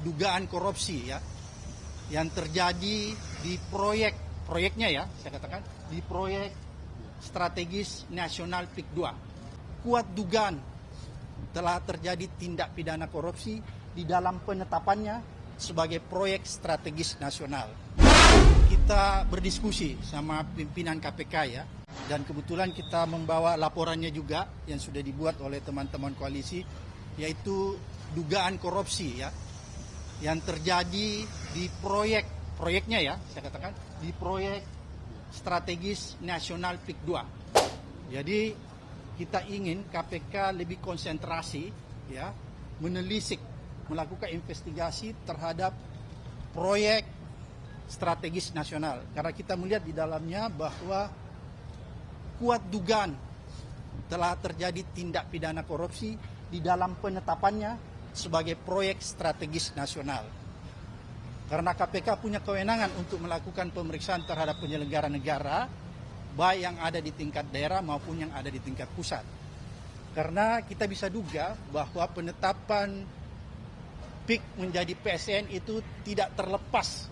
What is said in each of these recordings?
dugaan korupsi ya yang terjadi di proyeknya ya, saya katakan di proyek strategis nasional PIK 2. Kuat dugaan telah terjadi tindak pidana korupsi di dalam penetapannya sebagai proyek strategis nasional. Kita berdiskusi sama pimpinan KPK ya, dan kebetulan kita membawa laporannya juga yang sudah dibuat oleh teman-teman koalisi, yaitu dugaan korupsi ya yang terjadi di proyeknya ya, saya katakan di proyek strategis nasional PIK 2. Jadi kita ingin KPK lebih konsentrasi ya, menelisik, melakukan investigasi terhadap proyek strategis nasional, karena kita melihat di dalamnya bahwa kuat dugaan telah terjadi tindak pidana korupsi di dalam penetapannya sebagai proyek strategis nasional. Karena KPK punya kewenangan untuk melakukan pemeriksaan terhadap penyelenggara negara, baik yang ada di tingkat daerah maupun yang ada di tingkat pusat. Karena kita bisa duga bahwa penetapan PIK menjadi PSN itu tidak terlepas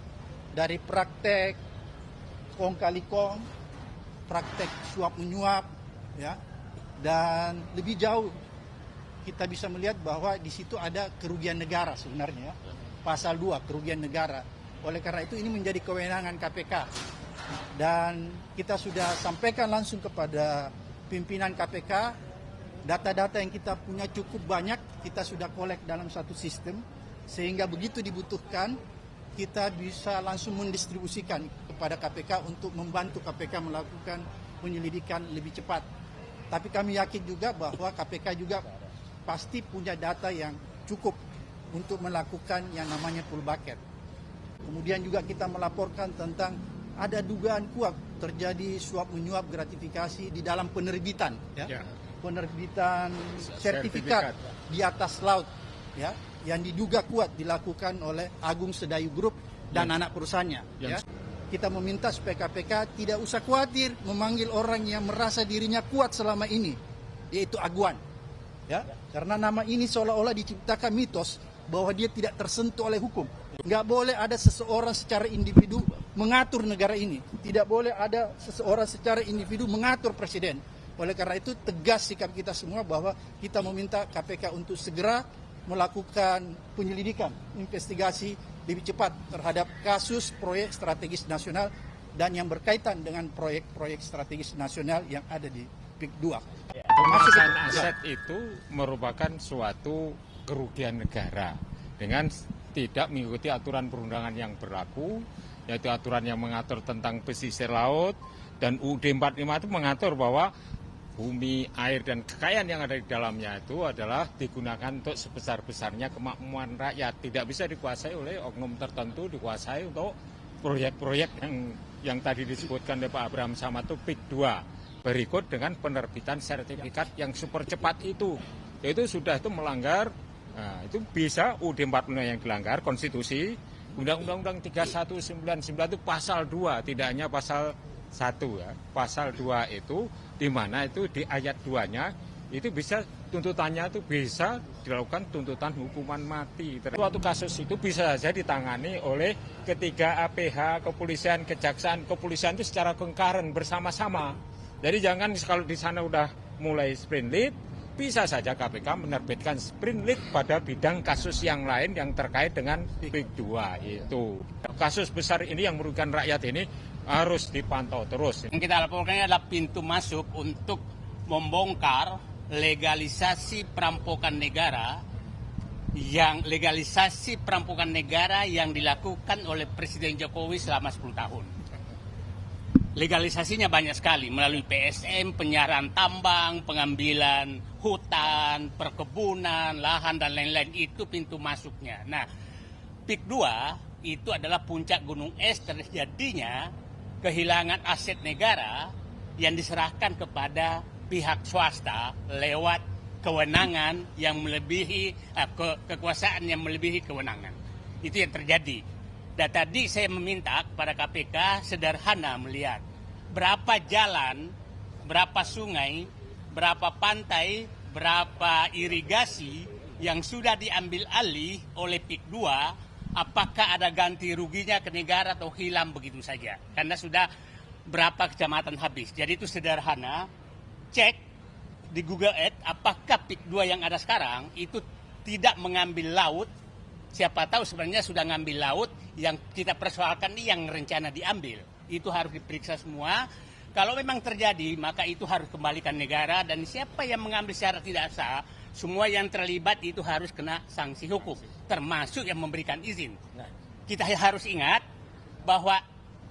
dari praktek kong kali kong, praktek suap menyuap, ya, dan lebih jauh kita bisa melihat bahwa di situ ada kerugian negara sebenarnya, pasal 2 kerugian negara. Oleh karena itu ini menjadi kewenangan KPK, dan kita sudah sampaikan langsung kepada pimpinan KPK, data-data yang kita punya cukup banyak, kita sudah kolek dalam satu sistem, sehingga begitu dibutuhkan kita bisa langsung mendistribusikan kepada KPK untuk membantu KPK melakukan penyelidikan lebih cepat. Tapi kami yakin juga bahwa KPK juga pasti punya data yang cukup untuk melakukan yang namanya full bucket. Kemudian juga kita melaporkan tentang ada dugaan kuat terjadi suap menyuap gratifikasi di dalam penerbitan, ya. Penerbitan sertifikat di atas laut, ya, yang diduga kuat dilakukan oleh Agung Sedayu Group dan anak perusahaannya. Ya. Kita meminta supaya KPK tidak usah khawatir memanggil orang yang merasa dirinya kuat selama ini, yaitu Aguan. Ya, karena nama ini seolah-olah diciptakan mitos bahwa dia tidak tersentuh oleh hukum. Nggak boleh ada seseorang secara individu mengatur negara ini. Tidak boleh ada seseorang secara individu mengatur presiden. Oleh karena itu tegas sikap kita semua bahwa kita meminta KPK untuk segera melakukan penyelidikan, investigasi lebih cepat terhadap kasus proyek strategis nasional dan yang berkaitan dengan proyek-proyek strategis nasional yang ada di PIK 2. Pemasaran aset itu merupakan suatu kerugian negara dengan tidak mengikuti aturan perundangan yang berlaku, yaitu aturan yang mengatur tentang pesisir laut, dan UUD 45 itu mengatur bahwa bumi, air, dan kekayaan yang ada di dalamnya itu adalah digunakan untuk sebesar-besarnya kemakmuran rakyat. Tidak bisa dikuasai oleh oknum tertentu, dikuasai untuk proyek-proyek yang tadi disebutkan oleh Pak Abraham Samad itu PIK 2. Berikut dengan penerbitan sertifikat yang super cepat itu sudah melanggar, itu bisa UUD 45 yang dilanggar, konstitusi, Undang-Undang 3199 itu pasal 2, tidak hanya pasal 1 ya. Pasal 2 itu di mana itu di ayat 2-nya itu bisa tuntutannya itu bisa dilakukan tuntutan hukuman mati. Suatu kasus itu bisa saja ditangani oleh ketiga APH, kepolisian, kejaksaan. Kepolisian itu secara concurrent bersama-sama. Jadi jangan kalau di sana udah mulai sprint lead, bisa saja KPK menerbitkan sprint lead pada bidang kasus yang lain yang terkait dengan PIK 2 itu. Kasus besar ini yang merugikan rakyat ini harus dipantau terus. Yang kita laporkan adalah pintu masuk untuk membongkar legalisasi perampokan negara yang dilakukan oleh Presiden Jokowi selama 10 tahun. Legalisasinya banyak sekali melalui PSM, penyiaran tambang, pengambilan hutan, perkebunan, lahan, dan lain-lain. Itu pintu masuknya. Nah, PIK 2 itu adalah puncak gunung es terjadinya kehilangan aset negara yang diserahkan kepada pihak swasta lewat kewenangan yang melebihi, kekuasaan yang melebihi kewenangan. Itu yang terjadi. Dan tadi saya meminta kepada KPK sederhana melihat berapa jalan, berapa sungai, berapa pantai, berapa irigasi yang sudah diambil alih oleh PIK 2, apakah ada ganti ruginya ke negara atau hilang begitu saja. Karena sudah berapa kecamatan habis. Jadi itu sederhana, cek di Google Earth apakah PIK 2 yang ada sekarang itu tidak mengambil laut. Siapa tahu sebenarnya sudah ngambil laut, yang kita persoalkan ini yang rencana diambil. Itu harus diperiksa semua. Kalau memang terjadi, maka itu harus kembalikan negara, dan siapa yang mengambil secara tidak sah, semua yang terlibat itu harus kena sanksi hukum, termasuk yang memberikan izin. Kita harus ingat bahwa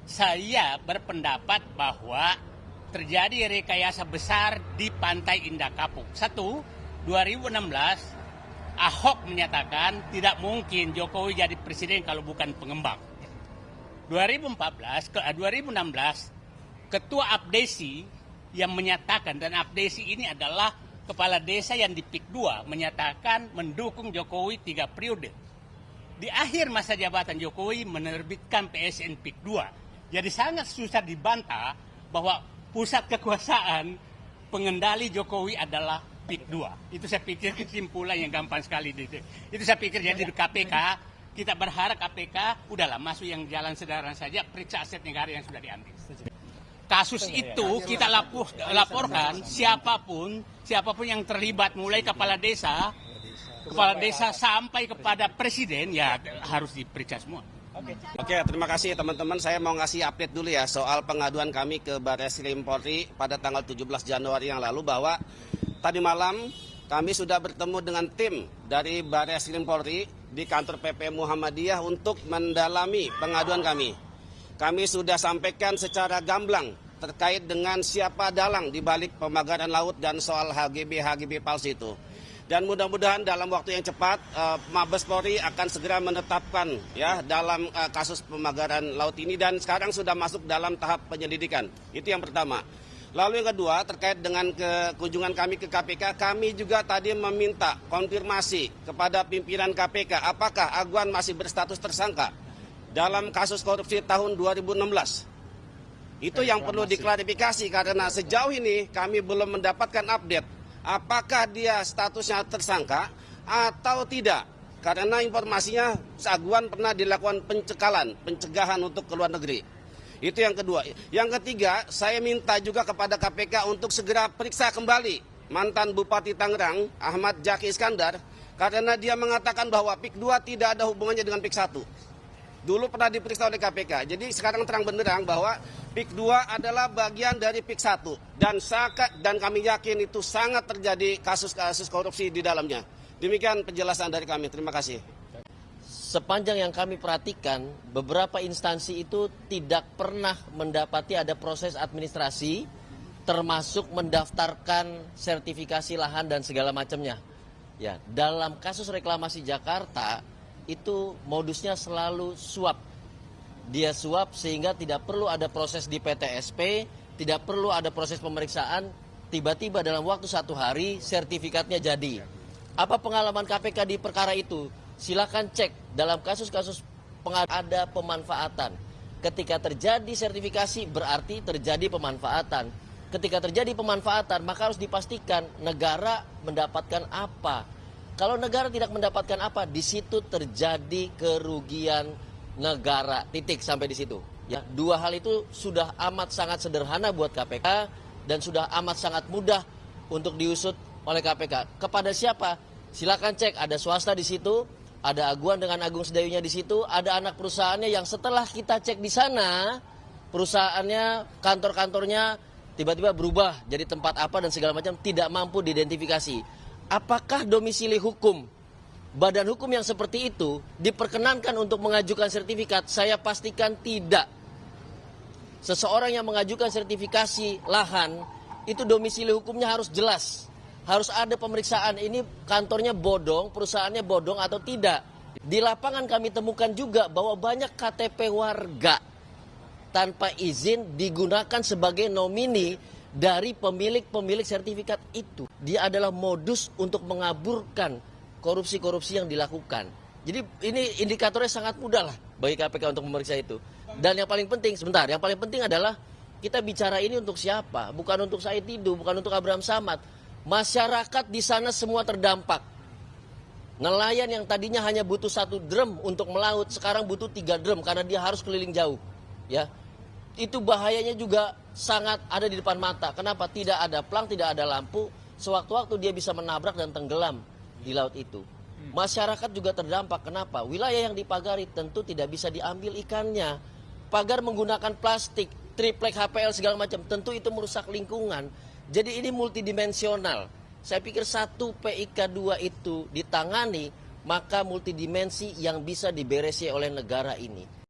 saya berpendapat bahwa terjadi rekayasa besar di Pantai Indah Kapuk. 2016 Ahok menyatakan tidak mungkin Jokowi jadi presiden kalau bukan pengembang. 2016 Ketua Abdesi yang menyatakan, dan Abdesi ini adalah kepala desa yang di PIK 2, menyatakan mendukung Jokowi 3 periode. Di akhir masa jabatan Jokowi menerbitkan PSN PIK 2. Jadi sangat susah dibantah bahwa pusat kekuasaan pengendali Jokowi adalah PIK 2. Itu saya pikir kesimpulan yang gampang sekali. Itu saya pikir jadi di KPK, kita berharap KPK udahlah masuk yang jalan sederhana saja, periksa aset negara yang sudah diambil. Kasus itu kita laporkan siapapun yang terlibat, mulai kepala desa sampai kepada presiden, ya harus diperiksa semua. Oke, terima kasih teman-teman. Saya mau ngasih update dulu ya soal pengaduan kami ke Barreskrim Polri pada tanggal 17 Januari yang lalu, bahwa tadi malam kami sudah bertemu dengan tim dari Barreskrim Polri di kantor PP Muhammadiyah untuk mendalami pengaduan kami. Kami sudah sampaikan secara gamblang terkait dengan siapa dalang di balik pemagaran laut dan soal HGB palsu itu. Dan mudah-mudahan dalam waktu yang cepat Mabes Polri akan segera menetapkan ya dalam kasus pemagaran laut ini, dan sekarang sudah masuk dalam tahap penyelidikan. Itu yang pertama. Lalu yang kedua, terkait dengan kunjungan kami ke KPK, kami juga tadi meminta konfirmasi kepada pimpinan KPK apakah Agwan masih berstatus tersangka dalam kasus korupsi tahun 2016. Itu yang perlu diklarifikasi, karena sejauh ini kami belum mendapatkan update apakah dia statusnya tersangka atau tidak. Karena informasinya Agwan pernah dilakukan pencegahan untuk ke luar negeri. Itu yang kedua. Yang ketiga, saya minta juga kepada KPK untuk segera periksa kembali mantan Bupati Tangerang, Ahmad Zaki Iskandar, karena dia mengatakan bahwa PIK 2 tidak ada hubungannya dengan PIK 1. Dulu pernah diperiksa oleh KPK. Jadi sekarang terang benderang bahwa PIK 2 adalah bagian dari PIK 1. Dan kami yakin itu sangat terjadi kasus-kasus korupsi di dalamnya. Demikian penjelasan dari kami. Terima kasih. Sepanjang yang kami perhatikan, beberapa instansi itu tidak pernah mendapati ada proses administrasi, termasuk mendaftarkan sertifikasi lahan dan segala macamnya. Ya, dalam kasus reklamasi Jakarta, itu modusnya selalu suap. Dia suap sehingga tidak perlu ada proses di PTSP, tidak perlu ada proses pemeriksaan, tiba-tiba dalam waktu 1 hari sertifikatnya jadi. Apa pengalaman KPK di perkara itu? Silakan cek dalam kasus-kasus ada pemanfaatan. Ketika terjadi sertifikasi berarti terjadi pemanfaatan. Ketika terjadi pemanfaatan maka harus dipastikan negara mendapatkan apa. Kalau negara tidak mendapatkan apa, di situ terjadi kerugian negara. Titik sampai di situ. Ya, 2 hal itu sudah amat sangat sederhana buat KPK dan sudah amat sangat mudah untuk diusut oleh KPK. Kepada siapa? Silakan cek, ada swasta di situ, ada Agwan dengan Agung Sedayunya di situ, ada anak perusahaannya yang setelah kita cek di sana, perusahaannya, kantor-kantornya tiba-tiba berubah jadi tempat apa dan segala macam, tidak mampu diidentifikasi. Apakah domisili hukum, badan hukum yang seperti itu diperkenankan untuk mengajukan sertifikat? Saya pastikan tidak. Seseorang yang mengajukan sertifikasi lahan, itu domisili hukumnya harus jelas. Harus ada pemeriksaan, ini kantornya bodong, perusahaannya bodong atau tidak. Di lapangan kami temukan juga bahwa banyak KTP warga tanpa izin digunakan sebagai nomini dari pemilik sertifikat itu. Dia adalah modus untuk mengaburkan korupsi-korupsi yang dilakukan. Jadi ini indikatornya sangat mudah lah bagi KPK untuk memeriksa itu. Dan yang paling penting, yang paling penting adalah kita bicara ini untuk siapa? Bukan untuk Said Didu, bukan untuk Abraham Samad. Masyarakat di sana semua terdampak. Nelayan yang tadinya hanya butuh 1 drum untuk melaut, sekarang butuh 3 drum karena dia harus keliling jauh. Ya, itu bahayanya juga sangat ada di depan mata. Kenapa? Tidak ada plang, tidak ada lampu. Sewaktu-waktu dia bisa menabrak dan tenggelam di laut itu. Masyarakat juga terdampak. Kenapa? Wilayah yang dipagari tentu tidak bisa diambil ikannya. Pagar menggunakan plastik, triplek HPL segala macam, tentu itu merusak lingkungan. Jadi ini multidimensional. Saya pikir 1 PIK2 itu ditangani, maka multidimensi yang bisa diberesi oleh negara ini.